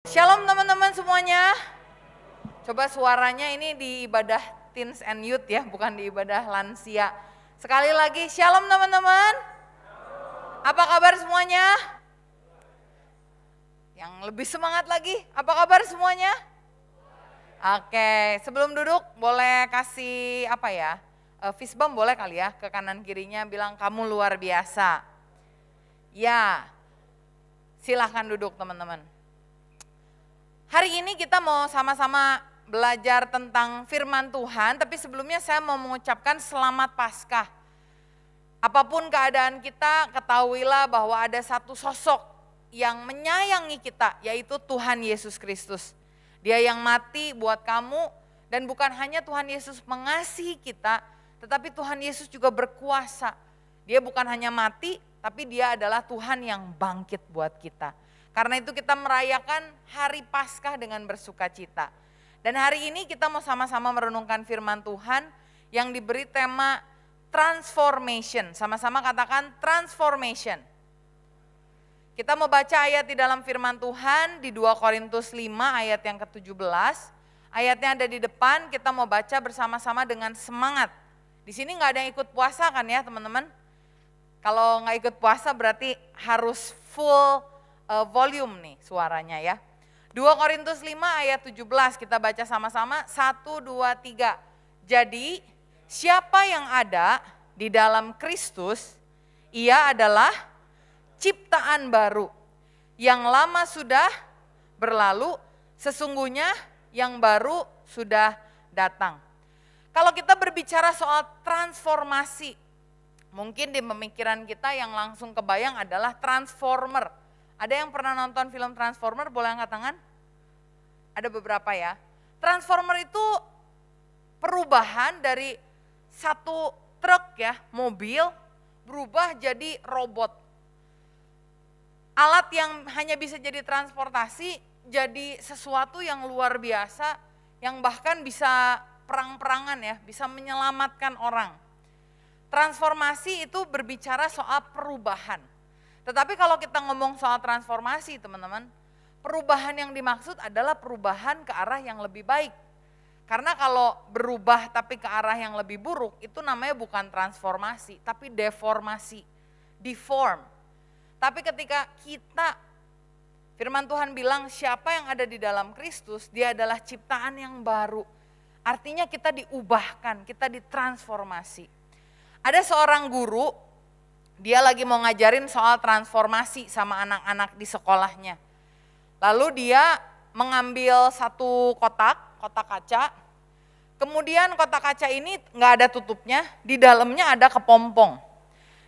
Shalom teman-teman semuanya. Coba suaranya ini di ibadah teens and youth ya, bukan di ibadah lansia. Sekali lagi, shalom teman-teman. Apa kabar semuanya? Yang lebih semangat lagi, apa kabar semuanya? Oke, sebelum duduk boleh kasih apa ya? Fist bump boleh kali ya, ke kanan kirinya bilang kamu luar biasa. Ya, silahkan duduk teman-teman. Hari ini kita mau sama-sama belajar tentang firman Tuhan, tapi sebelumnya saya mau mengucapkan selamat Paskah. Apapun keadaan kita, ketahuilah bahwa ada satu sosok yang menyayangi kita, yaitu Tuhan Yesus Kristus. Dia yang mati buat kamu, dan bukan hanya Tuhan Yesus mengasihi kita, tetapi Tuhan Yesus juga berkuasa. Dia bukan hanya mati, tapi dia adalah Tuhan yang bangkit buat kita. Karena itu kita merayakan hari Paskah dengan bersuka cita. Dan hari ini kita mau sama-sama merenungkan firman Tuhan yang diberi tema transformation. Sama-sama katakan transformation. Kita mau baca ayat di dalam firman Tuhan di 2 Korintus 5 ayat yang ke-17. Ayatnya ada di depan, kita mau baca bersama-sama dengan semangat. Di sini gak ada yang ikut puasa kan ya teman-teman? Kalau gak ikut puasa berarti harus full volume nih suaranya ya. 2 Korintus 5 ayat 17 kita baca sama-sama 1, 2, 3. Jadi siapa yang ada di dalam Kristus, ia adalah ciptaan baru. Yang lama sudah berlalu, sesungguhnya yang baru sudah datang. Kalau kita berbicara soal transformasi, mungkin di pemikiran kita yang langsung kebayang adalah transformer. Ada yang pernah nonton film Transformer, boleh angkat tangan? Ada beberapa ya. Transformer itu perubahan dari satu truk ya, mobil, berubah jadi robot. Alat yang hanya bisa jadi transportasi, jadi sesuatu yang luar biasa, yang bahkan bisa perang-perangan ya, bisa menyelamatkan orang. Transformasi itu berbicara soal perubahan. Tetapi kalau kita ngomong soal transformasi teman-teman, perubahan yang dimaksud adalah perubahan ke arah yang lebih baik. Karena kalau berubah tapi ke arah yang lebih buruk, itu namanya bukan transformasi, tapi deformasi, deform. Tapi ketika kita, firman Tuhan bilang siapa yang ada di dalam Kristus, dia adalah ciptaan yang baru. Artinya kita diubahkan, kita ditransformasi. Ada seorang guru, dia lagi mau ngajarin soal transformasi sama anak-anak di sekolahnya. Lalu dia mengambil satu kotak kaca. Kemudian kotak kaca ini nggak ada tutupnya, di dalamnya ada kepompong.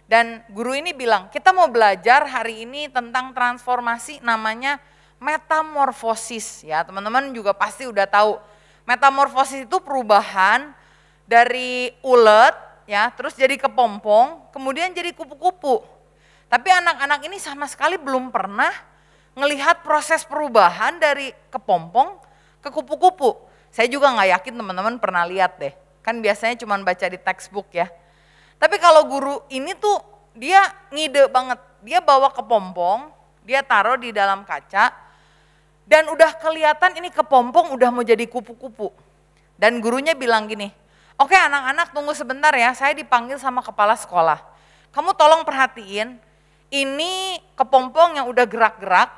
Dan guru ini bilang, kita mau belajar hari ini tentang transformasi namanya metamorfosis. Ya, teman-teman juga pasti udah tahu. Metamorfosis itu perubahan dari ulet, ya, terus jadi kepompong, kemudian jadi kupu-kupu. Tapi anak-anak ini sama sekali belum pernah ngelihat proses perubahan dari kepompong ke kupu-kupu. Saya juga nggak yakin teman-teman pernah lihat deh. Kan biasanya cuma baca di textbook ya. Tapi kalau guru ini tuh dia ngide banget. Dia bawa kepompong, dia taruh di dalam kaca, dan udah kelihatan ini kepompong udah mau jadi kupu-kupu. Dan gurunya bilang gini, oke anak-anak tunggu sebentar ya, saya dipanggil sama kepala sekolah. Kamu tolong perhatiin, ini kepompong yang udah gerak-gerak,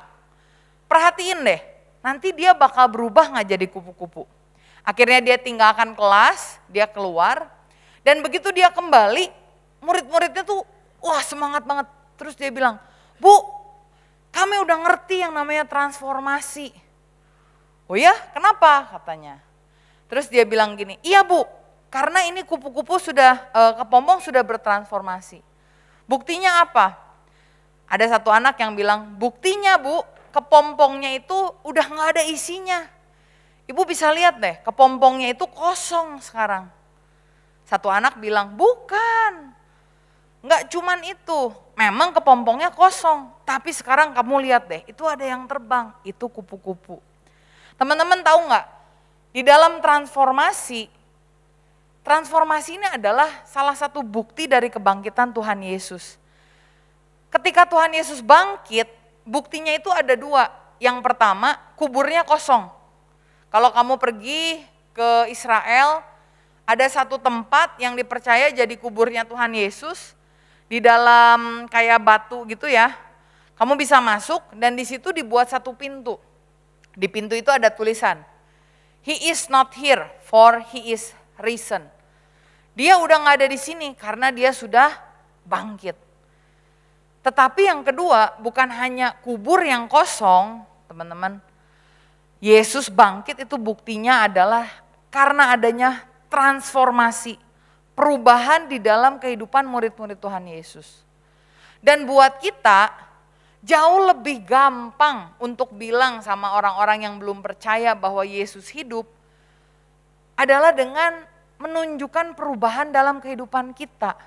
perhatiin deh, nanti dia bakal berubah gak jadi kupu-kupu. Akhirnya dia tinggalkan kelas, dia keluar, dan begitu dia kembali, murid-muridnya tuh wah semangat banget. Terus dia bilang, Bu, kami udah ngerti yang namanya transformasi. Oh ya, kenapa katanya. Terus dia bilang gini, iya Bu, karena ini kupu-kupu sudah, kepompong sudah bertransformasi. Buktinya apa? Ada satu anak yang bilang, buktinya Bu, kepompongnya itu udah gak ada isinya. Ibu bisa lihat deh, kepompongnya itu kosong sekarang. Satu anak bilang, bukan, gak cuman itu. Memang kepompongnya kosong, tapi sekarang kamu lihat deh, itu ada yang terbang, itu kupu-kupu. Teman-teman tahu gak, di dalam transformasi ini adalah salah satu bukti dari kebangkitan Tuhan Yesus. Ketika Tuhan Yesus bangkit, buktinya itu ada dua. yang pertama, kuburnya kosong. Kalau kamu pergi ke Israel, ada satu tempat yang dipercaya jadi kuburnya Tuhan Yesus, di dalam kayak batu gitu ya. Kamu bisa masuk dan di situ dibuat satu pintu. Di pintu itu ada tulisan, He is not here, for he is risen. Dia udah gak ada di sini karena dia sudah bangkit. Tetapi yang kedua, bukan hanya kubur yang kosong, teman-teman. Yesus bangkit itu buktinya adalah karena adanya transformasi, perubahan di dalam kehidupan murid-murid Tuhan Yesus. Dan buat kita, jauh lebih gampang untuk bilang sama orang-orang yang belum percaya bahwa Yesus hidup, adalah dengan menunjukkan perubahan dalam kehidupan kita.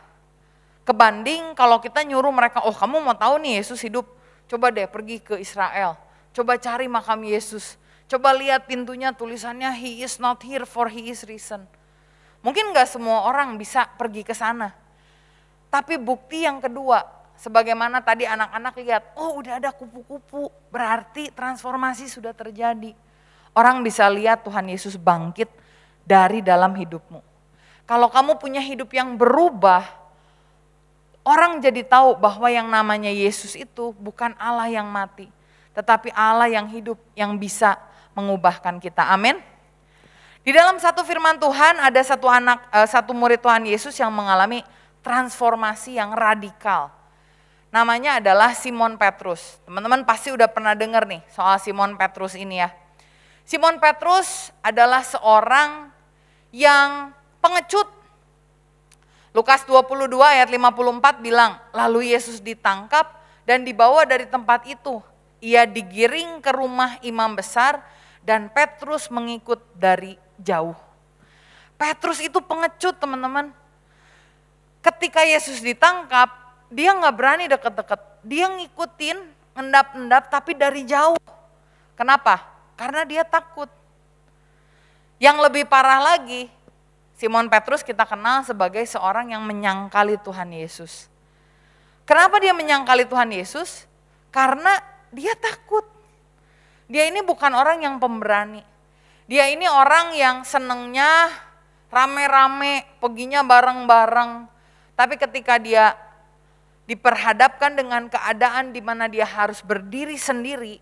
Kebanding kalau kita nyuruh mereka, oh kamu mau tahu nih Yesus hidup, coba deh pergi ke Israel, coba cari makam Yesus, coba lihat pintunya tulisannya He is not here for he is risen. Mungkin gak semua orang bisa pergi ke sana. Tapi bukti yang kedua, sebagaimana tadi anak-anak lihat, oh udah ada kupu-kupu, berarti transformasi sudah terjadi. Orang bisa lihat Tuhan Yesus bangkit dari dalam hidupmu. Kalau kamu punya hidup yang berubah, orang jadi tahu bahwa yang namanya Yesus itu bukan Allah yang mati, tetapi Allah yang hidup, yang bisa mengubahkan kita. Amin. Di dalam satu firman Tuhan ada satu murid Tuhan Yesus yang mengalami transformasi yang radikal. Namanya adalah Simon Petrus. Teman-teman pasti udah pernah dengar nih soal Simon Petrus ini ya. Simon Petrus adalah seorang yang pengecut. Lukas 22 ayat 54 bilang, lalu Yesus ditangkap dan dibawa dari tempat itu. Ia digiring ke rumah imam besar dan Petrus mengikut dari jauh. Petrus itu pengecut teman-teman. Ketika Yesus ditangkap, dia gak berani deket-deket. Dia ngikutin, endap-endap tapi dari jauh. Kenapa? Karena dia takut. Yang lebih parah lagi, Simon Petrus kita kenal sebagai seorang yang menyangkali Tuhan Yesus. Kenapa dia menyangkali Tuhan Yesus? Karena dia takut. Dia ini bukan orang yang pemberani. Dia ini orang yang senengnya rame-rame, perginya bareng-bareng. Tapi ketika dia diperhadapkan dengan keadaan di mana dia harus berdiri sendiri,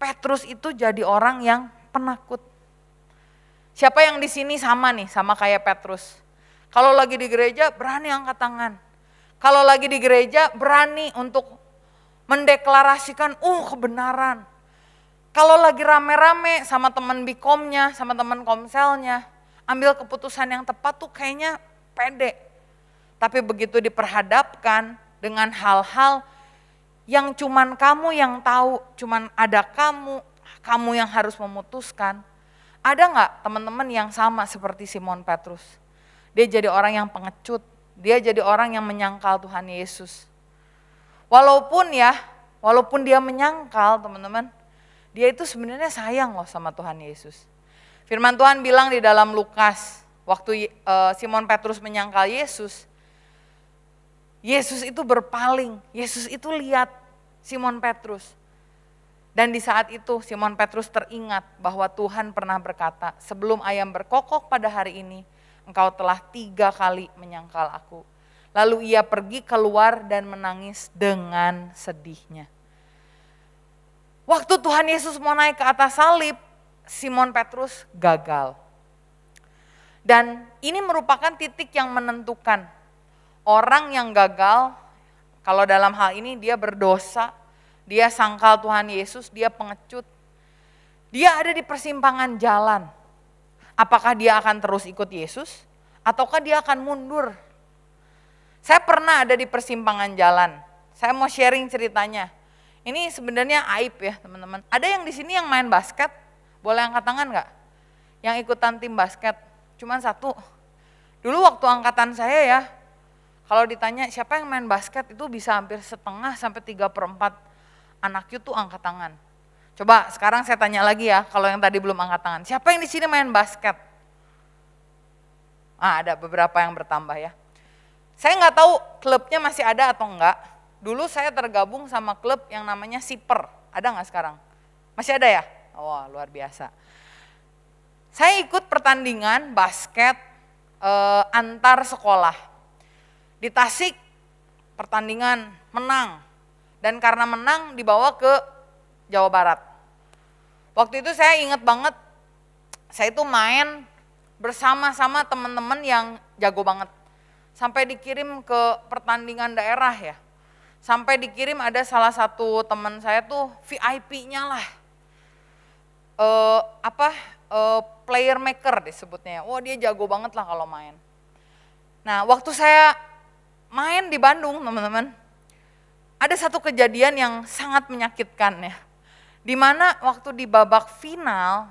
Petrus itu jadi orang yang penakut. Siapa yang di sini sama nih, sama kayak Petrus. Kalau lagi di gereja berani angkat tangan. Kalau lagi di gereja berani untuk mendeklarasikan kebenaran. Kalau lagi rame-rame sama teman bikomnya, sama teman komselnya, ambil keputusan yang tepat tuh kayaknya pede. Tapi begitu diperhadapkan dengan hal-hal yang cuman kamu yang tahu, cuman ada kamu yang harus memutuskan. Ada gak teman-teman yang sama seperti Simon Petrus? Dia jadi orang yang pengecut, dia jadi orang yang menyangkal Tuhan Yesus. Walaupun dia menyangkal teman-teman, dia itu sebenarnya sayang loh sama Tuhan Yesus. Firman Tuhan bilang di dalam Lukas, waktu Simon Petrus menyangkal Yesus, Yesus itu berpaling, Yesus itu lihat Simon Petrus. Dan di saat itu Simon Petrus teringat bahwa Tuhan pernah berkata, sebelum ayam berkokok pada hari ini, engkau telah 3 kali menyangkal aku. Lalu ia pergi keluar dan menangis dengan sedihnya. Waktu Tuhan Yesus mau naik ke atas salib, Simon Petrus gagal. Dan ini merupakan titik yang menentukan. Orang yang gagal, kalau dalam hal ini dia berdosa, dia sangkal Tuhan Yesus, dia pengecut. Dia ada di persimpangan jalan. Apakah dia akan terus ikut Yesus? Ataukah dia akan mundur? Saya pernah ada di persimpangan jalan. Saya mau sharing ceritanya. Ini sebenarnya aib ya teman-teman. Ada yang di sini yang main basket? Boleh angkat tangan gak? Yang ikutan tim basket? Cuman 1. Dulu waktu angkatan saya ya, kalau ditanya siapa yang main basket itu bisa hampir setengah sampai 3/4 anak youth tuh angkat tangan. Coba sekarang saya tanya lagi ya, kalau yang tadi belum angkat tangan. Siapa yang di sini main basket? Ada beberapa yang bertambah ya. Saya nggak tahu klubnya masih ada atau enggak. Dulu saya tergabung sama klub yang namanya Siper. Ada nggak sekarang? Masih ada ya? Wah, luar biasa. Saya ikut pertandingan basket antar sekolah. Di Tasik pertandingan menang. Dan karena menang dibawa ke Jawa Barat. Waktu itu saya ingat banget, saya itu main bersama-sama teman-teman yang jago banget. Sampai dikirim ke pertandingan daerah ya. Sampai dikirim ada salah satu teman saya tuh VIP-nya lah. Player maker disebutnya. Wah, dia jago banget lah kalau main. Nah, waktu saya main di Bandung, teman-teman, ada satu kejadian yang sangat menyakitkan ya. Dimana waktu di babak final,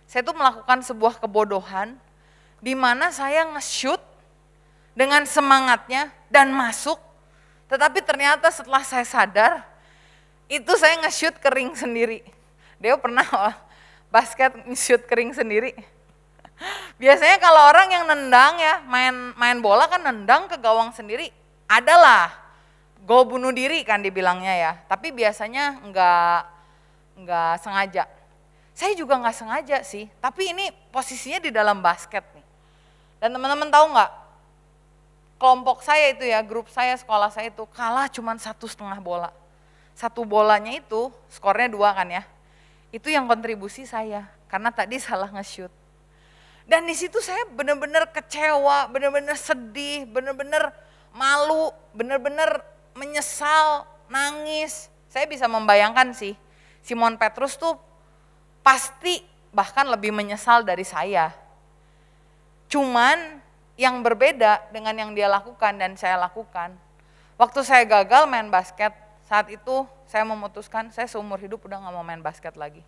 saya tuh melakukan sebuah kebodohan, dimana saya nge-shoot dengan semangatnya dan masuk, tetapi ternyata setelah saya sadar, itu saya nge-shoot kering sendiri. Dia pernah basket nge-shoot kering sendiri. Biasanya kalau orang yang nendang ya, main bola kan nendang ke gawang sendiri, adalah gol bunuh diri kan dibilangnya ya. Tapi biasanya enggak sengaja. Saya juga enggak sengaja sih, tapi ini posisinya di dalam basket nih. Dan teman-teman tahu enggak, kelompok saya itu ya, grup saya, sekolah saya itu kalah cuma 1,5 bola. 1 bolanya itu, skornya 2 kan ya. Itu yang kontribusi saya, karena tadi salah nge-shoot. Dan di situ saya benar-benar kecewa, benar-benar sedih, benar-benar malu, benar-benar menyesal, nangis. Saya bisa membayangkan sih, Simon Petrus tuh pasti bahkan lebih menyesal dari saya. Cuman yang berbeda dengan yang dia lakukan dan saya lakukan. Waktu saya gagal main basket, saat itu saya memutuskan saya seumur hidup udah gak mau main basket lagi.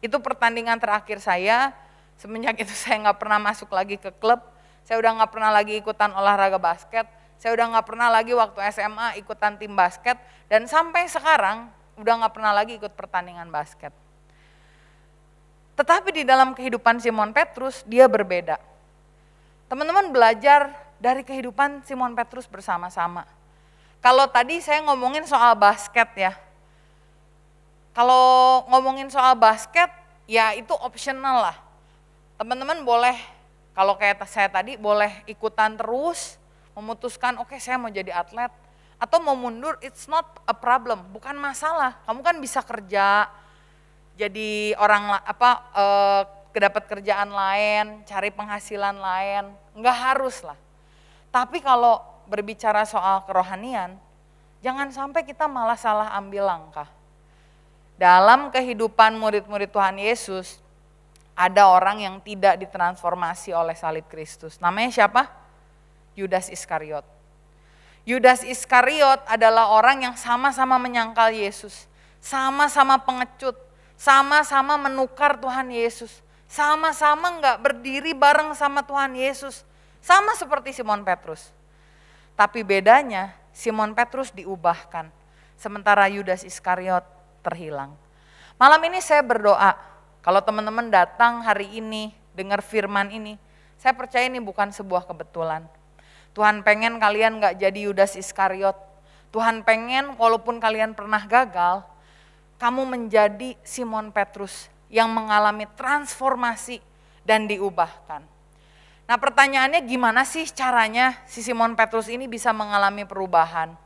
Itu pertandingan terakhir saya. Semenjak itu saya nggak pernah masuk lagi ke klub, saya udah nggak pernah lagi ikutan olahraga basket, saya udah nggak pernah lagi waktu SMA ikutan tim basket, dan sampai sekarang udah nggak pernah lagi ikut pertandingan basket. Tetapi di dalam kehidupan Simon Petrus dia berbeda. Teman-teman belajar dari kehidupan Simon Petrus bersama-sama. Kalau tadi saya ngomongin soal basket ya, kalau ngomongin soal basket ya itu optional lah. Teman-teman boleh, kalau kayak saya tadi, boleh ikutan terus, memutuskan oke, saya mau jadi atlet, atau mau mundur, it's not a problem, bukan masalah. Kamu kan bisa kerja, jadi orang dapat kerjaan lain, cari penghasilan lain, enggak harus lah. Tapi kalau berbicara soal kerohanian, jangan sampai kita malah salah ambil langkah. Dalam kehidupan murid-murid Tuhan Yesus, ada orang yang tidak ditransformasi oleh salib Kristus. Namanya siapa? Yudas Iskariot. Yudas Iskariot adalah orang yang sama-sama menyangkal Yesus. Sama-sama pengecut. Sama-sama menukar Tuhan Yesus. Sama-sama enggak berdiri bareng sama Tuhan Yesus. Sama seperti Simon Petrus. Tapi bedanya Simon Petrus diubahkan. Sementara Yudas Iskariot terhilang. Malam ini saya berdoa. Kalau teman-teman datang hari ini, dengar firman ini, saya percaya ini bukan sebuah kebetulan. Tuhan pengen kalian gak jadi Yudas Iskariot. Tuhan pengen walaupun kalian pernah gagal, kamu menjadi Simon Petrus yang mengalami transformasi dan diubahkan. Nah pertanyaannya gimana sih caranya si Simon Petrus ini bisa mengalami perubahan?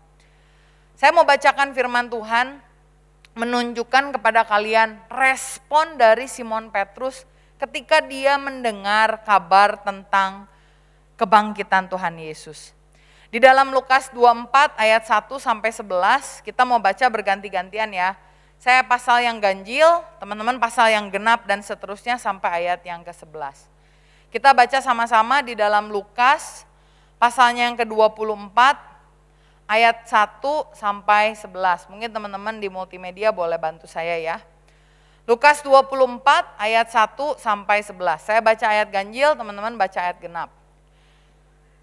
Saya mau bacakan firman Tuhan, menunjukkan kepada kalian respon dari Simon Petrus ketika dia mendengar kabar tentang kebangkitan Tuhan Yesus. Di dalam Lukas 24 ayat 1 sampai 11, kita mau baca berganti-gantian ya. Saya pasal yang ganjil, teman-teman pasal yang genap dan seterusnya sampai ayat yang ke-11. Kita baca sama-sama di dalam Lukas pasalnya yang ke-24, ayat 1 sampai 11. Mungkin teman-teman di multimedia boleh bantu saya ya. Lukas 24 ayat 1 sampai 11. Saya baca ayat ganjil, teman-teman baca ayat genap.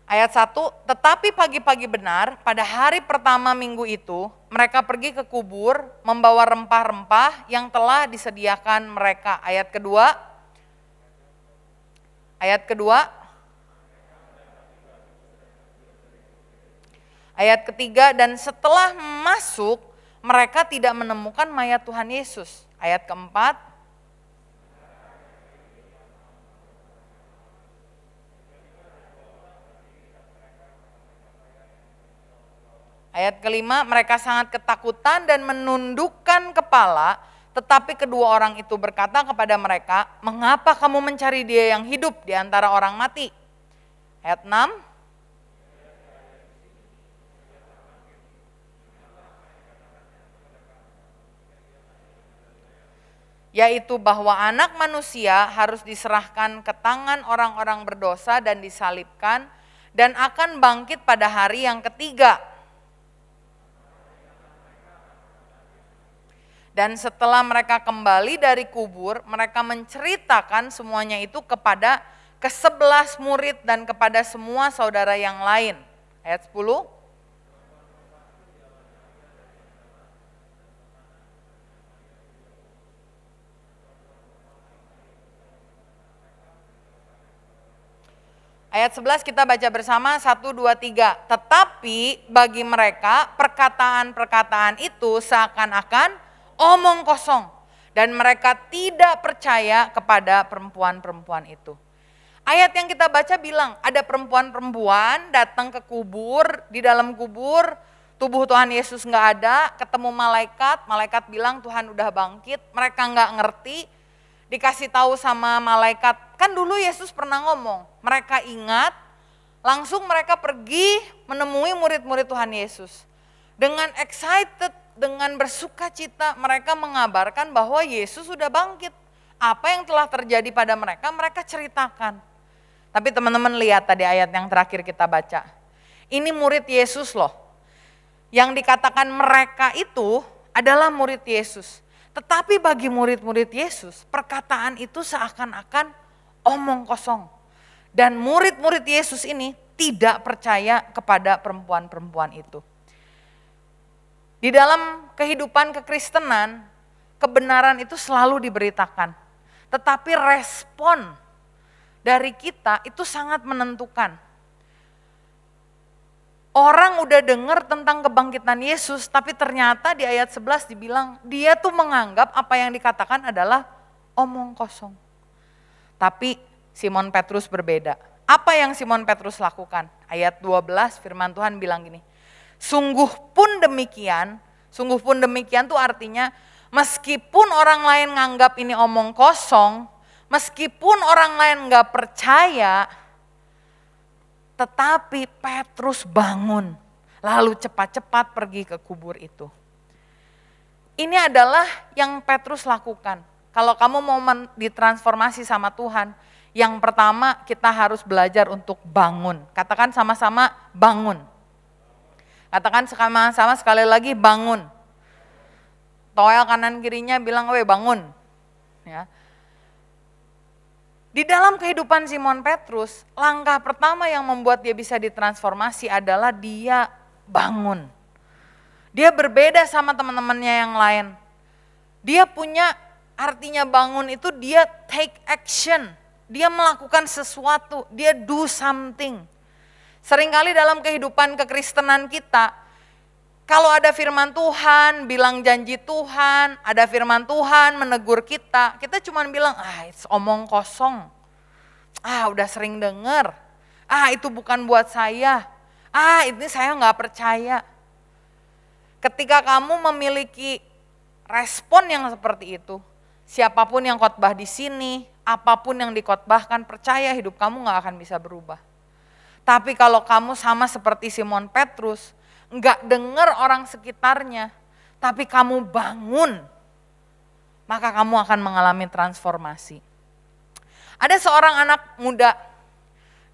Ayat 1, tetapi pagi-pagi benar pada hari pertama minggu itu mereka pergi ke kubur membawa rempah-rempah yang telah disediakan mereka. Ayat kedua. Ayat ketiga, dan setelah masuk mereka tidak menemukan mayat Tuhan Yesus. Ayat keempat, ayat kelima, mereka sangat ketakutan dan menundukkan kepala, tetapi kedua orang itu berkata kepada mereka, mengapa kamu mencari dia yang hidup di antara orang mati? Ayat 6, yaitu bahwa anak manusia harus diserahkan ke tangan orang-orang berdosa dan disalibkan dan akan bangkit pada hari yang ketiga. Dan setelah mereka kembali dari kubur, mereka menceritakan semuanya itu kepada ke-11 murid dan kepada semua saudara yang lain. Ayat 10. Ayat 11 kita baca bersama, 1, 2, 3. Tetapi bagi mereka perkataan-perkataan itu seakan-akan omong kosong. Dan mereka tidak percaya kepada perempuan-perempuan itu. Ayat yang kita baca bilang ada perempuan-perempuan datang ke kubur, di dalam kubur tubuh Tuhan Yesus gak ada, ketemu malaikat, malaikat bilang Tuhan udah bangkit, mereka gak ngerti. Dikasih tahu sama malaikat, kan dulu Yesus pernah ngomong, mereka ingat, langsung mereka pergi menemui murid-murid Tuhan Yesus. Dengan excited, dengan bersuka cita, mereka mengabarkan bahwa Yesus sudah bangkit. Apa yang telah terjadi pada mereka, mereka ceritakan. Tapi teman-teman lihat tadi ayat yang terakhir kita baca. Ini murid Yesus loh. Yang dikatakan mereka itu adalah murid Yesus. Tetapi bagi murid-murid Yesus, perkataan itu seakan-akan omong kosong. Dan murid-murid Yesus ini tidak percaya kepada perempuan-perempuan itu. Di dalam kehidupan kekristenan, kebenaran itu selalu diberitakan. Tetapi respon dari kita itu sangat menentukan. Orang udah dengar tentang kebangkitan Yesus, tapi ternyata di ayat 11 dibilang, dia tuh menganggap apa yang dikatakan adalah omong kosong. Tapi Simon Petrus berbeda. Apa yang Simon Petrus lakukan? Ayat 12 firman Tuhan bilang gini, sungguh pun demikian tuh artinya meskipun orang lain nganggap ini omong kosong, meskipun orang lain gak percaya, tetapi Petrus bangun, lalu cepat-cepat pergi ke kubur itu. Ini adalah yang Petrus lakukan. Kalau kamu mau ditransformasi sama Tuhan, yang pertama kita harus belajar untuk bangun. Katakan sama-sama bangun. Katakan sama-sama sekali lagi bangun. Toel kanan kirinya bilang, "Weh bangun." Ya. Di dalam kehidupan Simon Petrus, langkah pertama yang membuat dia bisa ditransformasi adalah dia bangun. Dia berbeda sama teman-temannya yang lain. Dia punya, artinya bangun itu dia take action. Dia melakukan sesuatu, dia do something. Seringkali dalam kehidupan kekristenan kita, kalau ada firman Tuhan, bilang janji Tuhan, ada firman Tuhan menegur kita cuma bilang, it's omong kosong. Udah sering dengar. Itu bukan buat saya. Ini saya gak percaya. Ketika kamu memiliki respon yang seperti itu, siapapun yang khotbah di sini, apapun yang dikhotbahkan, percaya hidup kamu gak akan bisa berubah. Tapi kalau kamu sama seperti Simon Petrus, nggak dengar orang sekitarnya, tapi kamu bangun, maka kamu akan mengalami transformasi. Ada seorang anak muda,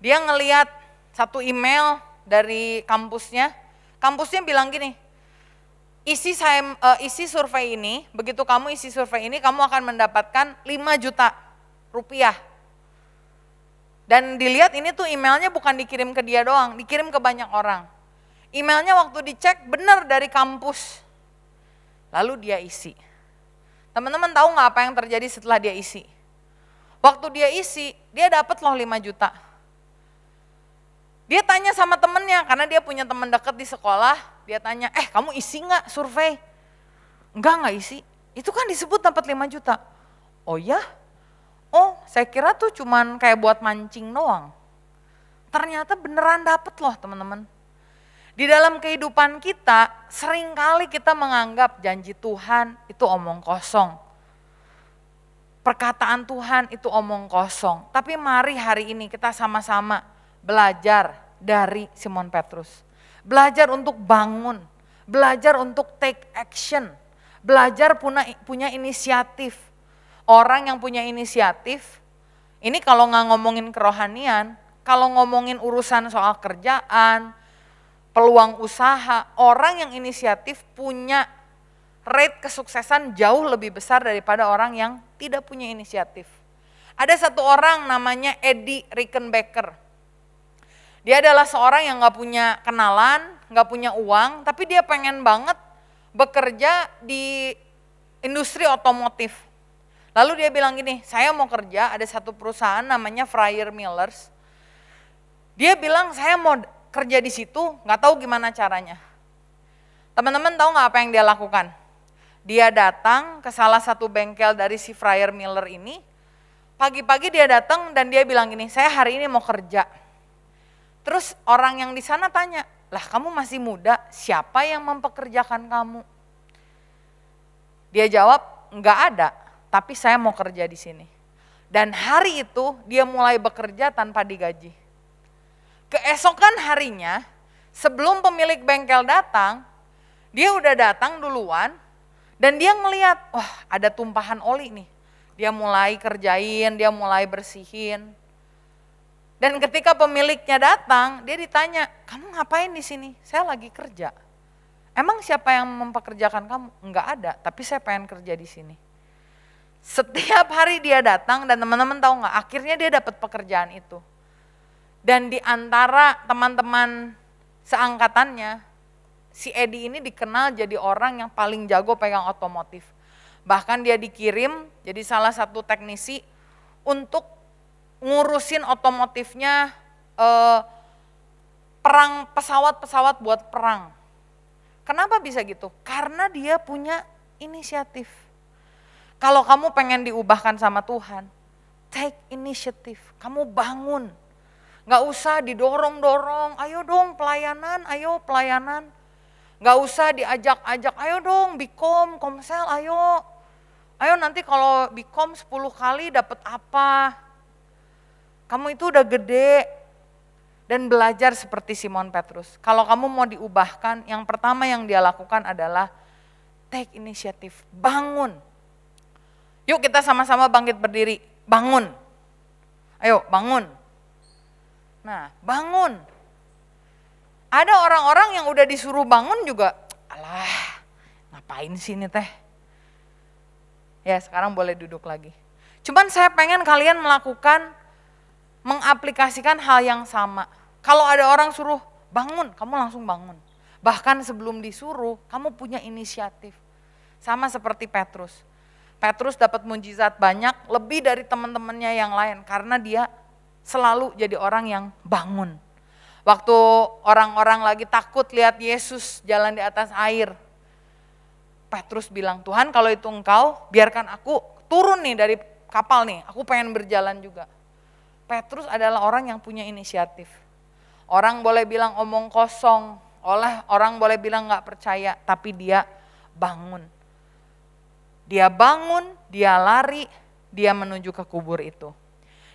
dia ngelihat satu email dari kampusnya bilang gini, isi survei ini, begitu kamu isi survei ini, kamu akan mendapatkan 5 juta rupiah. Dan dilihat ini tuh emailnya bukan dikirim ke dia doang, dikirim ke banyak orang. Emailnya waktu dicek benar dari kampus. Lalu dia isi. Teman-teman tahu gak apa yang terjadi setelah dia isi? Waktu dia isi, dia dapat loh 5 juta. Dia tanya sama temennya, karena dia punya teman dekat di sekolah. Dia tanya, kamu isi gak survei? Enggak isi. Itu kan disebut dapat 5 juta. Oh ya? Oh saya kira tuh cuman kayak buat mancing doang. Ternyata beneran dapat loh teman-teman. Di dalam kehidupan kita seringkali kita menganggap janji Tuhan itu omong kosong. Perkataan Tuhan itu omong kosong. Tapi mari hari ini kita sama-sama belajar dari Simon Petrus. Belajar untuk bangun, belajar untuk take action, belajar punya inisiatif. Orang yang punya inisiatif, ini kalau nggak ngomongin kerohanian, kalau ngomongin urusan soal kerjaan, peluang usaha, orang yang inisiatif punya rate kesuksesan jauh lebih besar daripada orang yang tidak punya inisiatif. Ada satu orang namanya Eddie Rickenbacker. Dia adalah seorang yang gak punya kenalan, gak punya uang, tapi dia pengen banget bekerja di industri otomotif. Lalu dia bilang gini, saya mau kerja, ada satu perusahaan namanya Fryer Millers. Dia bilang saya mau kerja di situ, gak tahu gimana caranya. Teman-teman tahu gak apa yang dia lakukan? Dia datang ke salah satu bengkel dari si Fryer Miller ini. Pagi-pagi dia datang dan dia bilang gini, saya hari ini mau kerja. Terus orang yang di sana tanya, lah kamu masih muda, siapa yang mempekerjakan kamu? Dia jawab, enggak ada, tapi saya mau kerja di sini. Dan hari itu dia mulai bekerja tanpa digaji. Keesokan harinya, sebelum pemilik bengkel datang, dia udah datang duluan dan dia ngeliat, wah ada tumpahan oli nih. Dia mulai kerjain, dia mulai bersihin. Dan ketika pemiliknya datang, dia ditanya, kamu ngapain di sini? Saya lagi kerja. Emang siapa yang mempekerjakan kamu? Enggak ada, tapi saya pengen kerja di sini. Setiap hari dia datang dan teman-teman tahu nggak? Akhirnya dia dapat pekerjaan itu. Dan di antara teman-teman seangkatannya, si Edi ini dikenal jadi orang yang paling jago pegang otomotif. Bahkan dia dikirim jadi salah satu teknisi untuk ngurusin otomotifnya, perang pesawat-pesawat buat perang. Kenapa bisa gitu? Karena dia punya inisiatif. Kalau kamu pengen diubahkan sama Tuhan, take initiative, kamu bangun. Gak usah didorong-dorong, ayo dong pelayanan, ayo pelayanan. Gak usah diajak-ajak, ayo dong Bikom, Komsel, ayo. Ayo nanti kalau Bikom 10 kali dapat apa. Kamu itu udah gede dan belajar seperti Simon Petrus. Kalau kamu mau diubahkan, yang pertama yang dia lakukan adalah take initiative, bangun. Yuk kita sama-sama bangkit berdiri, bangun. Ayo bangun. Nah bangun. Ada orang-orang yang udah disuruh bangun juga, alah ngapain sih ini teh. Ya sekarang boleh duduk lagi. Cuman saya pengen kalian mengaplikasikan hal yang sama. Kalau ada orang suruh bangun, kamu langsung bangun. Bahkan sebelum disuruh, kamu punya inisiatif. Sama seperti Petrus. Petrus dapat mujizat banyak, lebih dari teman-temannya yang lain. Karena dia selalu jadi orang yang bangun. Waktu orang-orang lagi takut lihat Yesus jalan di atas air. Petrus bilang, Tuhan kalau itu engkau, biarkan aku turun nih dari kapal nih, aku pengen berjalan juga. Petrus adalah orang yang punya inisiatif. Orang boleh bilang omong kosong, orang boleh bilang gak percaya, tapi dia bangun. Dia bangun, dia lari, dia menuju ke kubur itu.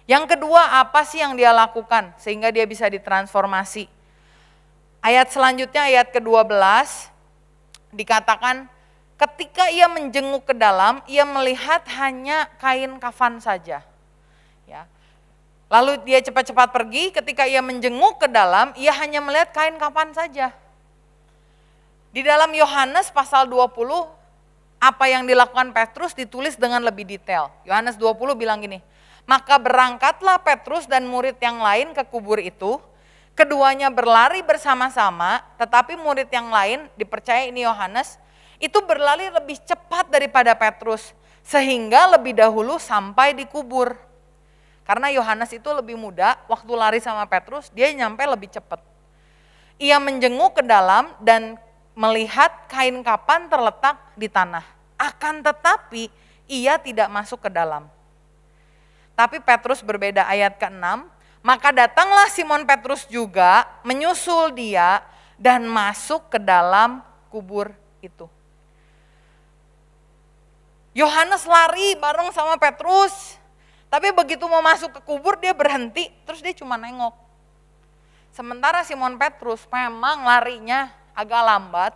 Yang kedua, apa sih yang dia lakukan sehingga dia bisa ditransformasi? Ayat selanjutnya, ayat ke-12, dikatakan ketika ia menjenguk ke dalam, ia melihat hanya kain kafan saja. Ya. Lalu dia cepat-cepat pergi, ketika ia menjenguk ke dalam, ia hanya melihat kain kafan saja. Di dalam Yohanes pasal 20, apa yang dilakukan Petrus ditulis dengan lebih detail. Yohanes 20 bilang gini, maka berangkatlah Petrus dan murid yang lain ke kubur itu, keduanya berlari bersama-sama, tetapi murid yang lain, dipercaya ini Yohanes, itu berlari lebih cepat daripada Petrus, sehingga lebih dahulu sampai di kubur. Karena Yohanes itu lebih muda, waktu lari sama Petrus, dia nyampe lebih cepat. Ia menjenguk ke dalam dan melihat kain kafan terletak di tanah. Akan tetapi ia tidak masuk ke dalam. Tapi Petrus berbeda, ayat ke-6. Maka datanglah Simon Petrus juga menyusul dia dan masuk ke dalam kubur itu. Yohanes lari bareng sama Petrus. Tapi begitu mau masuk ke kubur dia berhenti, terus dia cuma nengok. Sementara Simon Petrus memang larinya agak lambat,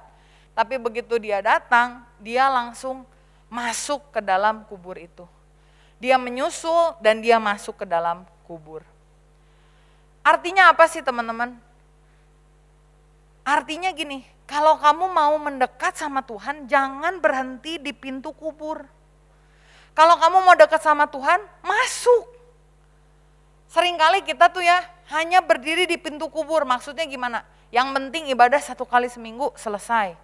tapi begitu dia datang, dia langsung masuk ke dalam kubur itu. Dia menyusul dan dia masuk ke dalam kubur. Artinya apa sih teman-teman? Artinya gini, kalau kamu mau mendekat sama Tuhan, jangan berhenti di pintu kubur. Kalau kamu mau dekat sama Tuhan, masuk. Seringkali kita tuh ya hanya berdiri di pintu kubur, maksudnya gimana? Yang penting ibadah 1 kali seminggu selesai.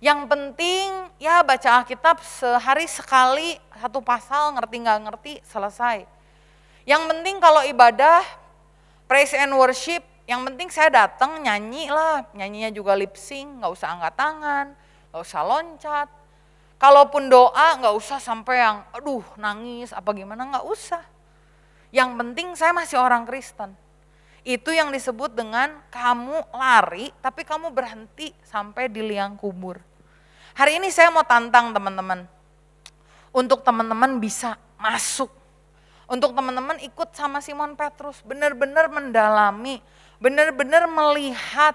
Yang penting ya baca Alkitab sehari sekali 1 pasal, ngerti nggak ngerti selesai. Yang penting kalau ibadah praise and worship, yang penting saya datang nyanyi lah, nyanyinya juga lip sync, nggak usah angkat tangan, nggak usah loncat. Kalaupun doa nggak usah sampai yang aduh nangis apa gimana, nggak usah. Yang penting saya masih orang Kristen. Itu yang disebut dengan kamu lari tapi kamu berhenti sampai di liang kubur. Hari ini saya mau tantang teman-teman. Untuk teman-teman bisa masuk. Untuk teman-teman ikut sama Simon Petrus. Benar-benar mendalami. Benar-benar melihat.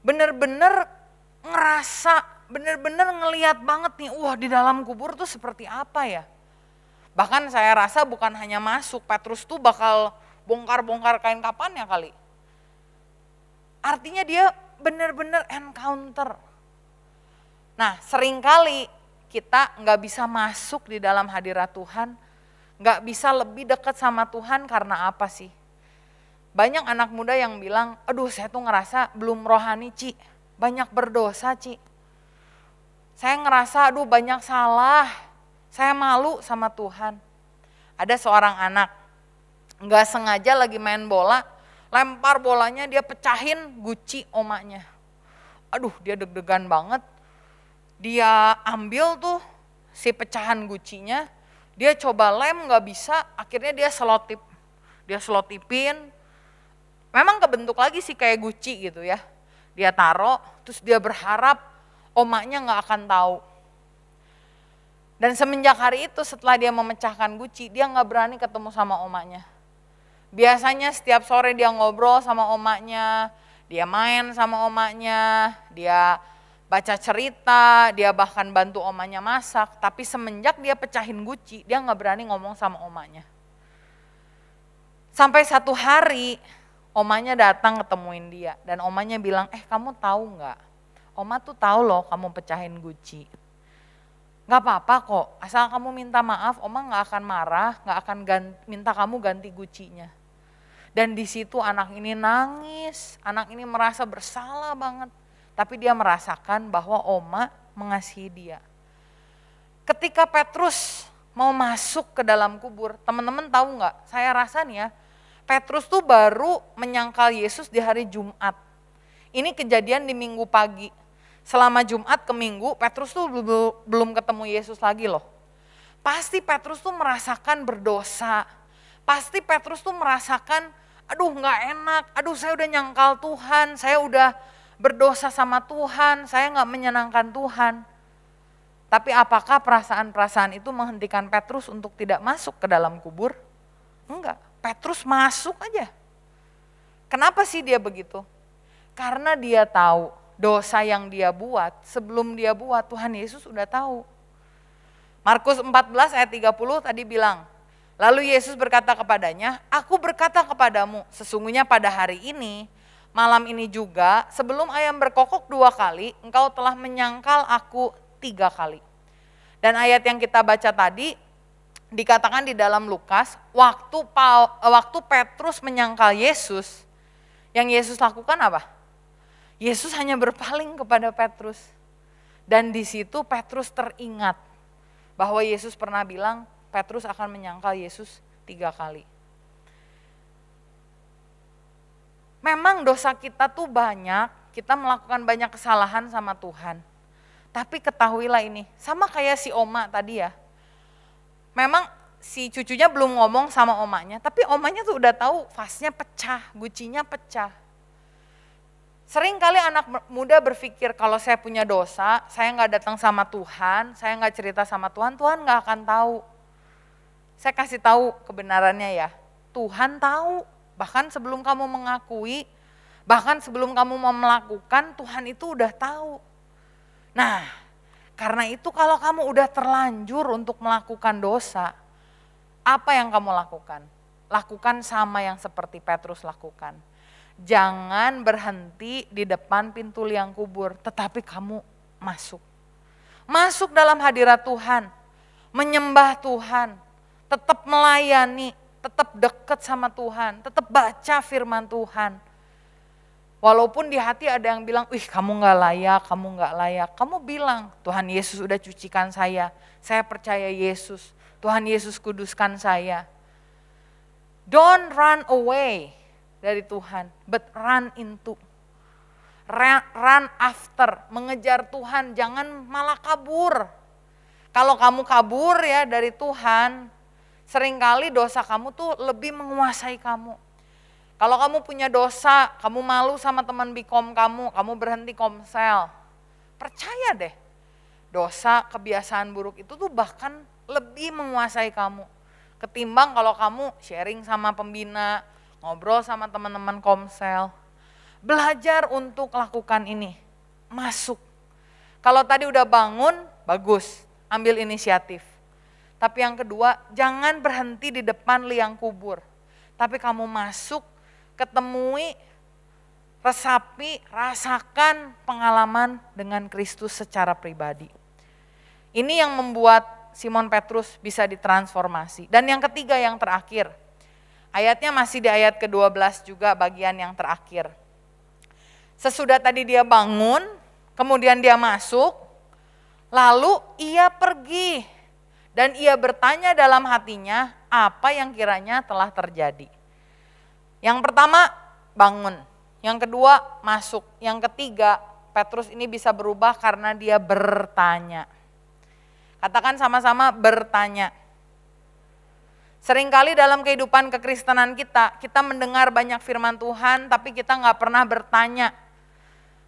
Benar-benar ngerasa. Benar-benar ngelihat banget nih. Wah di dalam kubur tuh seperti apa ya. Bahkan saya rasa bukan hanya masuk. Petrus tuh bakal bongkar-bongkar kain kapannya kali. Artinya dia benar-benar encounter. Nah seringkali kita nggak bisa masuk di dalam hadirat Tuhan, nggak bisa lebih dekat sama Tuhan karena apa sih? Banyak anak muda yang bilang, aduh saya tuh ngerasa belum rohani Ci, banyak berdosa Ci. Saya ngerasa aduh banyak salah, saya malu sama Tuhan. Ada seorang anak, nggak sengaja lagi main bola, lempar bolanya dia pecahin guci omanya. Aduh dia deg-degan banget. Dia ambil tuh si pecahan gucinya, dia coba lem gak bisa, akhirnya dia selotip. Dia selotipin, memang kebentuk lagi sih kayak guci gitu ya. Dia taruh, terus dia berharap omaknya gak akan tahu. Dan semenjak hari itu setelah dia memecahkan guci, dia gak berani ketemu sama omaknya. Biasanya setiap sore dia ngobrol sama omaknya, dia main sama omaknya, dia baca cerita, dia bahkan bantu omanya masak, tapi semenjak dia pecahin guci, dia gak berani ngomong sama omanya. Sampai satu hari, omanya datang ketemuin dia, dan omanya bilang, kamu tahu gak, oma tuh tahu loh kamu pecahin guci. Gak apa-apa kok, asal kamu minta maaf, oma gak akan marah, gak akan minta kamu ganti gucinya. Dan di situ anak ini nangis, anak ini merasa bersalah banget. Tapi dia merasakan bahwa oma mengasihi dia. Ketika Petrus mau masuk ke dalam kubur, teman-teman tahu nggak? Saya rasa nih ya, Petrus tuh baru menyangkal Yesus di hari Jumat. Ini kejadian di Minggu pagi. Selama Jumat ke Minggu, Petrus tuh belum ketemu Yesus lagi loh. Pasti Petrus tuh merasakan berdosa. Pasti Petrus tuh merasakan, aduh nggak enak, aduh saya udah nyangkal Tuhan, saya udah berdosa sama Tuhan, saya nggak menyenangkan Tuhan. Tapi apakah perasaan-perasaan itu menghentikan Petrus untuk tidak masuk ke dalam kubur? Enggak, Petrus masuk aja. Kenapa sih dia begitu? Karena dia tahu dosa yang dia buat, sebelum dia buat Tuhan Yesus udah tahu. Markus 14 ayat 30 tadi bilang, lalu Yesus berkata kepadanya, aku berkata kepadamu, sesungguhnya pada hari ini, malam ini juga, sebelum ayam berkokok 2 kali, engkau telah menyangkal aku 3 kali. Dan ayat yang kita baca tadi, dikatakan di dalam Lukas, waktu Petrus menyangkal Yesus, yang Yesus lakukan apa? Yesus hanya berpaling kepada Petrus. Dan di situ Petrus teringat bahwa Yesus pernah bilang, Petrus akan menyangkal Yesus 3 kali. Memang dosa kita tuh banyak, kita melakukan banyak kesalahan sama Tuhan. Tapi ketahuilah ini, sama kayak si oma tadi ya. Memang si cucunya belum ngomong sama omanya, tapi omanya tuh udah tahu vasnya pecah, gucinya pecah. Sering kali anak muda berpikir kalau saya punya dosa, saya nggak datang sama Tuhan, saya nggak cerita sama Tuhan, Tuhan nggak akan tahu. Saya kasih tahu kebenarannya ya, Tuhan tahu. Bahkan sebelum kamu mengakui, bahkan sebelum kamu mau melakukan, Tuhan itu udah tahu. Nah, karena itu kalau kamu udah terlanjur untuk melakukan dosa, apa yang kamu lakukan? Lakukan sama yang seperti Petrus lakukan. Jangan berhenti di depan pintu liang kubur, tetapi kamu masuk. Masuk dalam hadirat Tuhan, menyembah Tuhan, tetap melayani, tetap dekat sama Tuhan, tetap baca firman Tuhan. Walaupun di hati ada yang bilang, "Ih, kamu gak layak, kamu gak layak." Kamu bilang, "Tuhan Yesus udah cucikan saya percaya Yesus. Tuhan Yesus kuduskan saya." Don't run away dari Tuhan, but run into. Run after, mengejar Tuhan, jangan malah kabur. Kalau kamu kabur ya dari Tuhan, seringkali dosa kamu tuh lebih menguasai kamu. Kalau kamu punya dosa, kamu malu sama teman bikom kamu berhenti komsel. Percaya deh, dosa, kebiasaan buruk itu tuh bahkan lebih menguasai kamu. Ketimbang kalau kamu sharing sama pembina, ngobrol sama teman-teman komsel. Belajar untuk lakukan ini, masuk. Kalau tadi udah bangun, bagus, ambil inisiatif. Tapi yang kedua, jangan berhenti di depan liang kubur. Tapi kamu masuk, ketemui, resapi, rasakan pengalaman dengan Kristus secara pribadi. Ini yang membuat Simon Petrus bisa ditransformasi. Dan yang ketiga, yang terakhir, ayatnya masih di ayat ke-12 juga bagian yang terakhir. Sesudah tadi dia bangun, kemudian dia masuk, lalu ia pergi dan ia bertanya dalam hatinya apa yang kiranya telah terjadi. Yang pertama bangun, yang kedua masuk, yang ketiga Petrus ini bisa berubah karena dia bertanya. Katakan sama-sama bertanya. Seringkali dalam kehidupan kekristenan kita mendengar banyak firman Tuhan tapi kita gak pernah bertanya.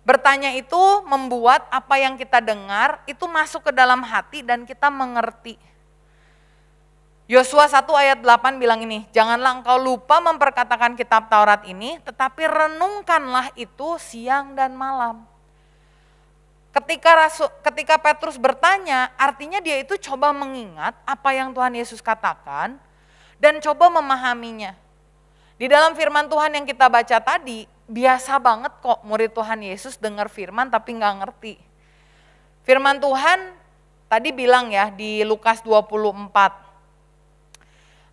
Bertanya itu membuat apa yang kita dengar itu masuk ke dalam hati dan kita mengerti. Yosua 1 ayat 8 bilang ini, janganlah engkau lupa memperkatakan kitab Taurat ini, tetapi renungkanlah itu siang dan malam. Ketika Petrus bertanya, artinya dia itu coba mengingat apa yang Tuhan Yesus katakan dan coba memahaminya. Di dalam firman Tuhan yang kita baca tadi, biasa banget kok murid Tuhan Yesus dengar firman tapi gak ngerti. Firman Tuhan tadi bilang ya di Lukas 24.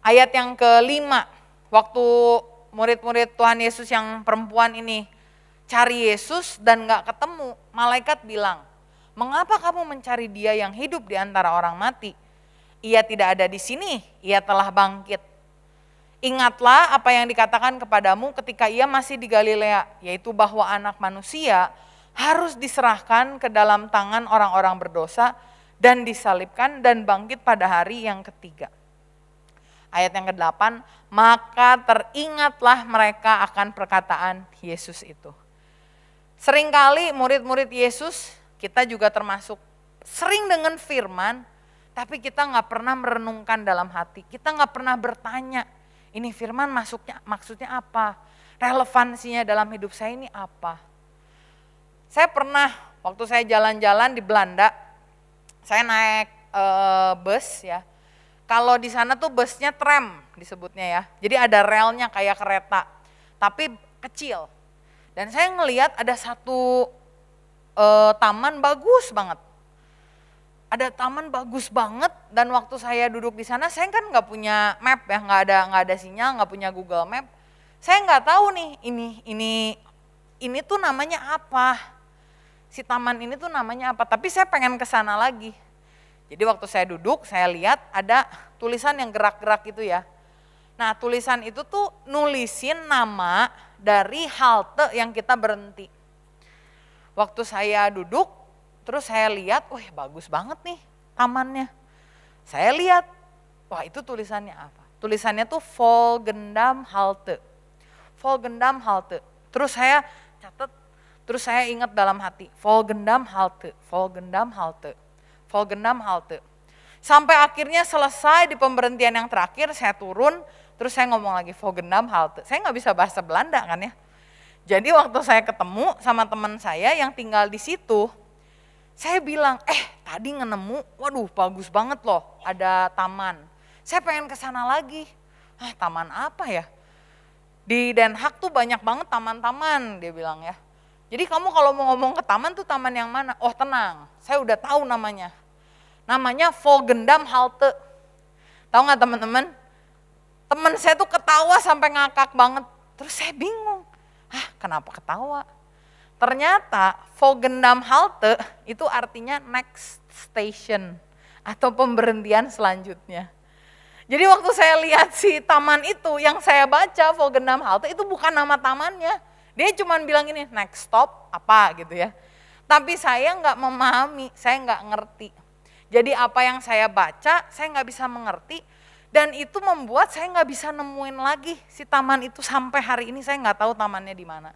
Ayat yang kelima, waktu murid-murid Tuhan Yesus yang perempuan ini cari Yesus dan gak ketemu, malaikat bilang, mengapa kamu mencari dia yang hidup di antara orang mati? Ia tidak ada di sini, ia telah bangkit. Ingatlah apa yang dikatakan kepadamu ketika ia masih di Galilea, yaitu bahwa anak manusia harus diserahkan ke dalam tangan orang-orang berdosa dan disalibkan dan bangkit pada hari yang ketiga. Ayat yang ke-8, maka teringatlah mereka akan perkataan Yesus itu. Seringkali murid-murid Yesus, kita juga termasuk sering dengan firman, tapi kita gak pernah merenungkan dalam hati. Kita gak pernah bertanya, ini firman maksudnya apa? Relevansinya dalam hidup saya ini apa? Saya pernah, waktu saya jalan-jalan di Belanda, saya naik bus ya. Kalau di sana tuh busnya tram disebutnya ya. Jadi ada relnya kayak kereta, tapi kecil. Dan saya ngelihat ada satu taman bagus banget. Ada taman bagus banget dan waktu saya duduk di sana saya kan nggak punya map ya, nggak ada sinyal, nggak punya Google Map. Saya nggak tahu nih ini tuh namanya apa. Si taman ini tuh namanya apa? Tapi saya pengen ke sana lagi. Jadi waktu saya duduk, saya lihat ada tulisan yang gerak-gerak gitu ya. Nah tulisan itu tuh nulisin nama dari halte yang kita berhenti. Waktu saya duduk, Terus saya lihat, wah bagus banget nih tamannya. Saya lihat, wah itu tulisannya apa? Tulisannya tuh Volgendam Halte. Volgendam Halte. Terus saya catat, terus saya ingat dalam hati, Volgendam Halte, Volgendam Halte, Volgendam Halte. Sampai akhirnya selesai di pemberhentian yang terakhir, saya turun, terus saya ngomong lagi Volgendam Halte. Saya nggak bisa bahasa Belanda kan ya. Jadi waktu saya ketemu sama teman saya yang tinggal di situ, saya bilang, tadi nemu, waduh bagus banget loh, ada taman. Saya pengen ke sana lagi. Taman apa ya? Di Den Haag tuh banyak banget taman-taman, dia bilang ya. Jadi kamu kalau mau ngomong ke taman tuh taman yang mana? Oh tenang, saya udah tahu namanya. Namanya Volgendam Halte. Tahu nggak teman-teman? Teman saya tuh ketawa sampai ngakak banget. Terus saya bingung, kenapa ketawa? Ternyata Volgendam Halte itu artinya next station atau pemberhentian selanjutnya. Jadi waktu saya lihat si taman itu yang saya baca Volgendam Halte itu bukan nama tamannya. Dia cuma bilang ini next stop apa gitu ya. Tapi saya nggak memahami, saya nggak ngerti. Jadi apa yang saya baca saya nggak bisa mengerti dan itu membuat saya nggak bisa nemuin lagi si taman itu sampai hari ini saya nggak tahu tamannya di mana.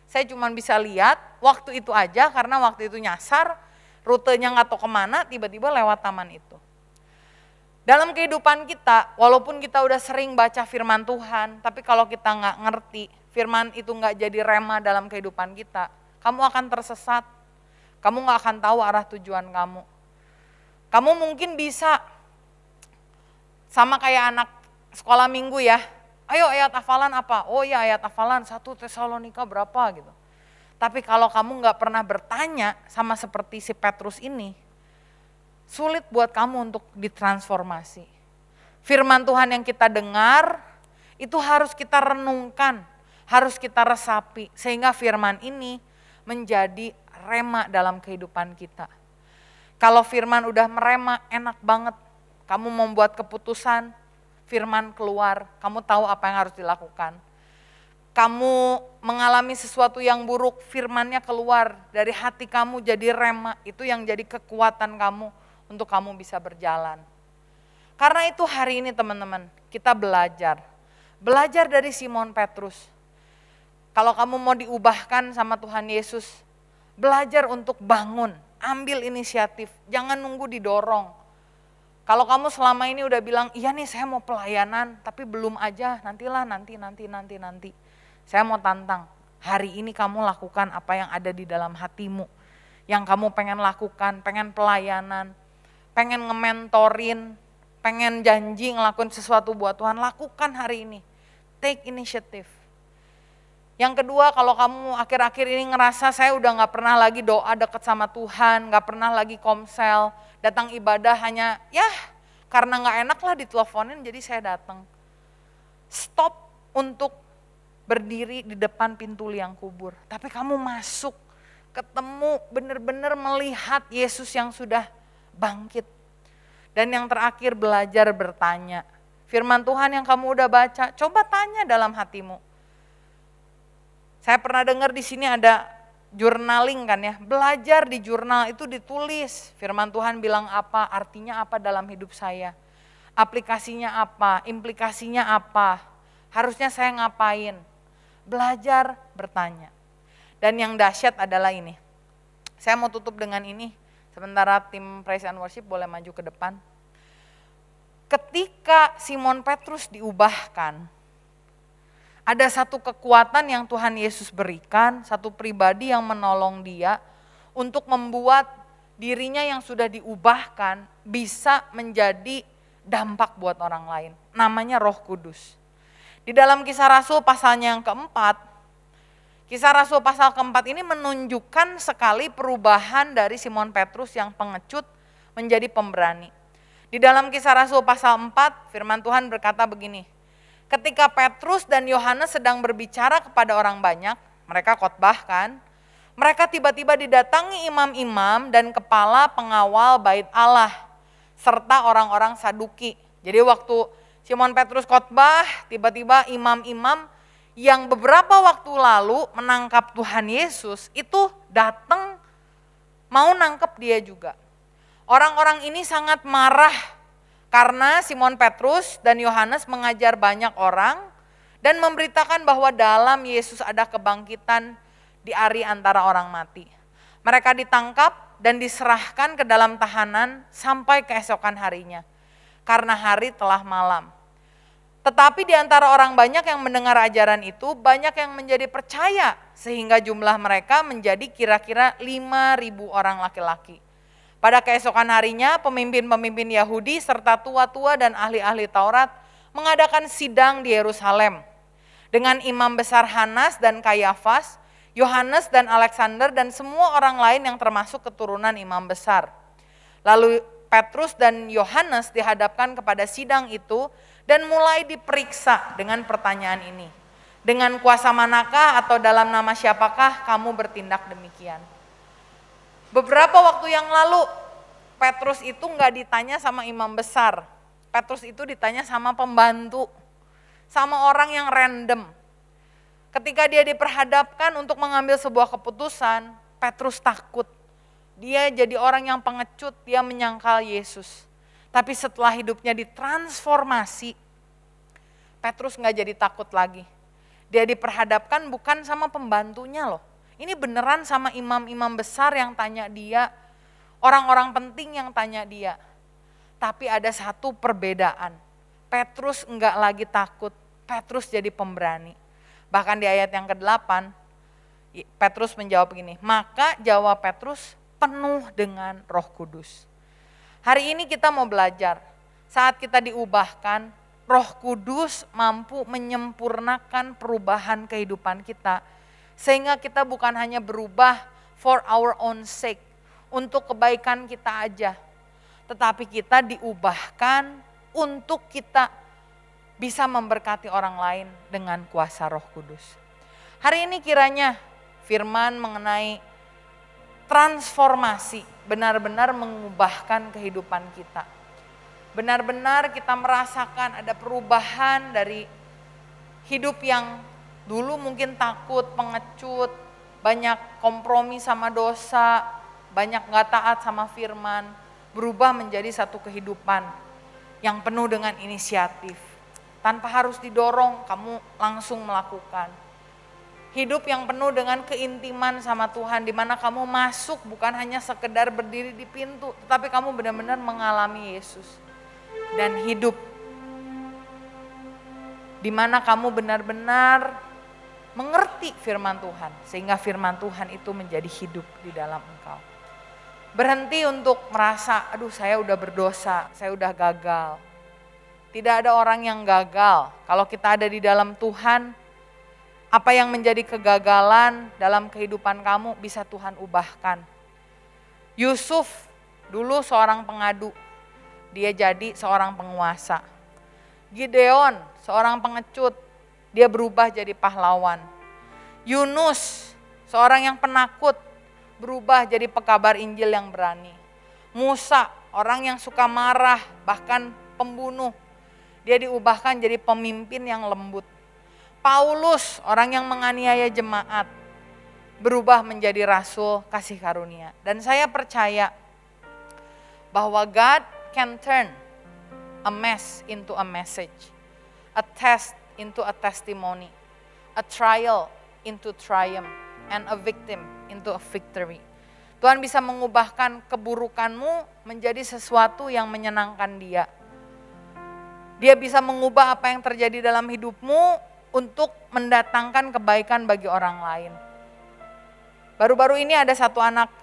Saya cuma bisa lihat waktu itu aja karena waktu itu nyasar, rutenya nggak tahu kemana, tiba-tiba lewat taman itu. Dalam kehidupan kita, walaupun kita udah sering baca firman Tuhan, tapi kalau kita nggak ngerti, firman itu nggak jadi rema dalam kehidupan kita, kamu akan tersesat, kamu nggak akan tahu arah tujuan kamu. Kamu mungkin bisa sama kayak anak sekolah minggu ya, ayo ayat hafalan apa? Oh ya ayat hafalan 1 Tesalonika berapa gitu. Tapi kalau kamu nggak pernah bertanya sama seperti si Petrus ini, sulit buat kamu untuk ditransformasi. Firman Tuhan yang kita dengar itu harus kita renungkan, harus kita resapi sehingga firman ini menjadi rema dalam kehidupan kita. Kalau firman udah merema enak banget, kamu membuat keputusan, firman keluar, kamu tahu apa yang harus dilakukan. Kamu mengalami sesuatu yang buruk, firmannya keluar dari hati kamu jadi rema, itu yang jadi kekuatan kamu untuk kamu bisa berjalan. Karena itu hari ini teman-teman, kita belajar dari Simon Petrus. Kalau kamu mau diubahkan sama Tuhan Yesus, belajar untuk bangun, ambil inisiatif, jangan nunggu didorong. Kalau kamu selama ini udah bilang, iya nih saya mau pelayanan, tapi belum aja, nantilah, nanti. Saya mau tantang, hari ini kamu lakukan apa yang ada di dalam hatimu. Yang kamu pengen lakukan, pengen pelayanan, pengen nge-mentorin, pengen janji ngelakuin sesuatu buat Tuhan, lakukan hari ini. Take initiative. Yang kedua, kalau kamu akhir-akhir ini ngerasa saya udah gak pernah lagi doa deket sama Tuhan, gak pernah lagi komsel, datang ibadah hanya ya karena gak enak lah diteleponin jadi saya datang. Stop untuk berdiri di depan pintu liang kubur. Tapi kamu masuk, ketemu, benar-benar melihat Yesus yang sudah bangkit. Dan yang terakhir belajar bertanya. Firman Tuhan yang kamu udah baca, coba tanya dalam hatimu. Saya pernah dengar di sini ada journaling kan ya, belajar di jurnal itu ditulis. Firman Tuhan bilang apa, artinya apa dalam hidup saya. Aplikasinya apa, implikasinya apa, harusnya saya ngapain. Belajar bertanya. Dan yang dahsyat adalah ini. Saya mau tutup dengan ini. Sementara tim Praise and Worship boleh maju ke depan. Ketika Simon Petrus diubahkan, ada satu kekuatan yang Tuhan Yesus berikan, satu pribadi yang menolong dia untuk membuat dirinya yang sudah diubahkan bisa menjadi dampak buat orang lain. Namanya Roh Kudus. Di dalam Kisah Rasul pasalnya yang keempat, Kisah Rasul pasal keempat ini menunjukkan sekali perubahan dari Simon Petrus yang pengecut menjadi pemberani. Di dalam Kisah Rasul pasal 4, firman Tuhan berkata begini, ketika Petrus dan Yohanes sedang berbicara kepada orang banyak, mereka khotbah kan, mereka tiba-tiba didatangi imam-imam dan kepala pengawal bait Allah, serta orang-orang Saduki. Jadi waktu Simon Petrus khotbah, tiba-tiba imam-imam yang beberapa waktu lalu menangkap Tuhan Yesus itu datang mau nangkep dia juga. Orang-orang ini sangat marah karena Simon Petrus dan Yohanes mengajar banyak orang dan memberitakan bahwa dalam Yesus ada kebangkitan di hari antara orang mati. Mereka ditangkap dan diserahkan ke dalam tahanan sampai keesokan harinya, karena hari telah malam. Tetapi di antara orang banyak yang mendengar ajaran itu, banyak yang menjadi percaya, sehingga jumlah mereka menjadi kira-kira 5.000 orang laki-laki. Pada keesokan harinya, pemimpin-pemimpin Yahudi serta tua-tua dan ahli-ahli Taurat mengadakan sidang di Yerusalem dengan imam besar Hanas dan Kayafas, Yohanes dan Alexander dan semua orang lain yang termasuk keturunan imam besar. Lalu Petrus dan Yohanes dihadapkan kepada sidang itu dan mulai diperiksa dengan pertanyaan ini. Dengan kuasa manakah atau dalam nama siapakah kamu bertindak demikian? Beberapa waktu yang lalu Petrus itu nggak ditanya sama imam besar. Petrus itu ditanya sama pembantu, sama orang yang random. Ketika dia diperhadapkan untuk mengambil sebuah keputusan, Petrus takut. Dia jadi orang yang pengecut, dia menyangkal Yesus. Tapi setelah hidupnya ditransformasi, Petrus nggak jadi takut lagi. Dia diperhadapkan bukan sama pembantunya loh. Ini beneran sama imam-imam besar yang tanya dia, orang-orang penting yang tanya dia. Tapi ada satu perbedaan. Petrus nggak lagi takut, Petrus jadi pemberani. Bahkan di ayat yang ke-8, Petrus menjawab begini, maka jawab Petrus penuh dengan Roh Kudus. Hari ini kita mau belajar, saat kita diubahkan, Roh Kudus mampu menyempurnakan perubahan kehidupan kita. Sehingga kita bukan hanya berubah for our own sake, untuk kebaikan kita aja. Tetapi kita diubahkan untuk kita bisa memberkati orang lain dengan kuasa Roh Kudus. Hari ini kiranya firman mengenai transformasi benar-benar mengubahkan kehidupan kita. Benar-benar kita merasakan ada perubahan dari hidup yang dulu mungkin takut, pengecut, banyak kompromi sama dosa, banyak gak taat sama firman, berubah menjadi satu kehidupan yang penuh dengan inisiatif. Tanpa harus didorong, kamu langsung melakukan. Hidup yang penuh dengan keintiman sama Tuhan, di mana kamu masuk bukan hanya sekedar berdiri di pintu, tetapi kamu benar-benar mengalami Yesus. Dan hidup, di mana kamu benar-benar mengerti firman Tuhan, sehingga firman Tuhan itu menjadi hidup di dalam engkau. Berhenti untuk merasa, aduh saya udah berdosa, saya udah gagal. Tidak ada orang yang gagal, kalau kita ada di dalam Tuhan, apa yang menjadi kegagalan dalam kehidupan kamu bisa Tuhan ubahkan. Yusuf dulu seorang pengadu, dia jadi seorang penguasa. Gideon seorang pengecut, dia berubah jadi pahlawan. Yunus seorang yang penakut, berubah jadi pekabar Injil yang berani. Musa orang yang suka marah, bahkan pembunuh, dia diubahkan jadi pemimpin yang lembut. Paulus, orang yang menganiaya jemaat, berubah menjadi rasul kasih karunia. Dan saya percaya bahwa God can turn a mess into a message, a test into a testimony, a trial into triumph, and a victim into a victory. Tuhan bisa mengubahkan keburukanmu menjadi sesuatu yang menyenangkan Dia. Dia bisa mengubah apa yang terjadi dalam hidupmu untuk mendatangkan kebaikan bagi orang lain. Baru-baru ini ada satu anak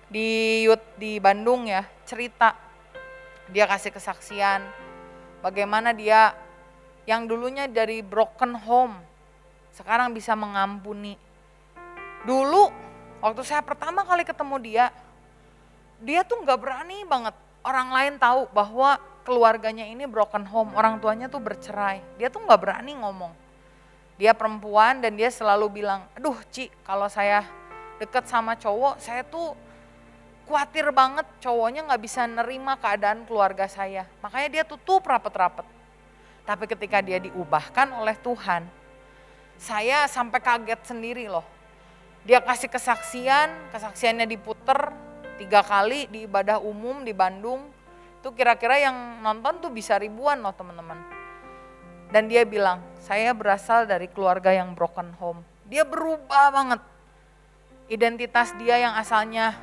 di Bandung ya, cerita. Dia kasih kesaksian bagaimana dia yang dulunya dari broken home, sekarang bisa mengampuni. Dulu waktu saya pertama kali ketemu dia tuh gak berani banget orang lain tahu bahwa keluarganya ini broken home, orang tuanya tuh bercerai. Dia tuh gak berani ngomong. Dia perempuan dan dia selalu bilang, aduh Ci, kalau saya deket sama cowok, saya tuh khawatir banget cowoknya gak bisa nerima keadaan keluarga saya. Makanya dia tutup rapet-rapet. Tapi ketika dia diubahkan oleh Tuhan, saya sampai kaget sendiri loh. Dia kasih kesaksiannya diputer, 3 kali di ibadah umum di Bandung. Itu kira-kira yang nonton tuh bisa ribuan loh teman-teman. Dan dia bilang, saya berasal dari keluarga yang broken home. Dia berubah banget. Identitas dia yang asalnya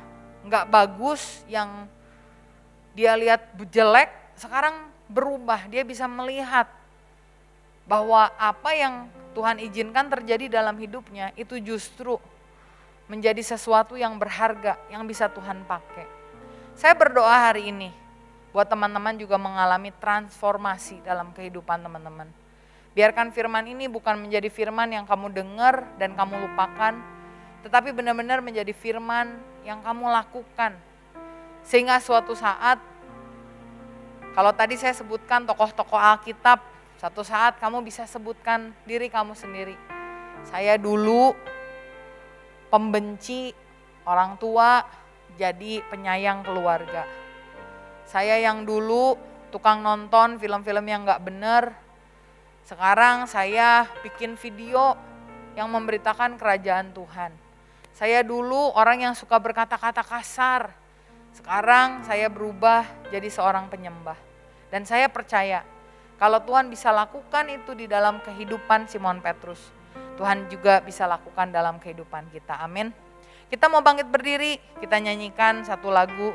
nggak bagus, yang dia lihat jelek, sekarang berubah. Dia bisa melihat bahwa apa yang Tuhan izinkan terjadi dalam hidupnya itu justru menjadi sesuatu yang berharga, yang bisa Tuhan pakai. Saya berdoa hari ini buat teman-teman juga mengalami transformasi dalam kehidupan teman-teman. Biarkan firman ini bukan menjadi firman yang kamu dengar dan kamu lupakan, tetapi benar-benar menjadi firman yang kamu lakukan. Sehingga suatu saat, kalau tadi saya sebutkan tokoh-tokoh Alkitab, satu saat kamu bisa sebutkan diri kamu sendiri. Saya dulu pembenci orang tua, jadi penyayang keluarga. Saya yang dulu tukang nonton film-film yang gak bener, sekarang saya bikin video yang memberitakan kerajaan Tuhan. Saya dulu orang yang suka berkata-kata kasar, sekarang saya berubah jadi seorang penyembah. Dan saya percaya kalau Tuhan bisa lakukan itu di dalam kehidupan Simon Petrus, Tuhan juga bisa lakukan dalam kehidupan kita. Amin. Kita mau bangkit berdiri, kita nyanyikan satu lagu.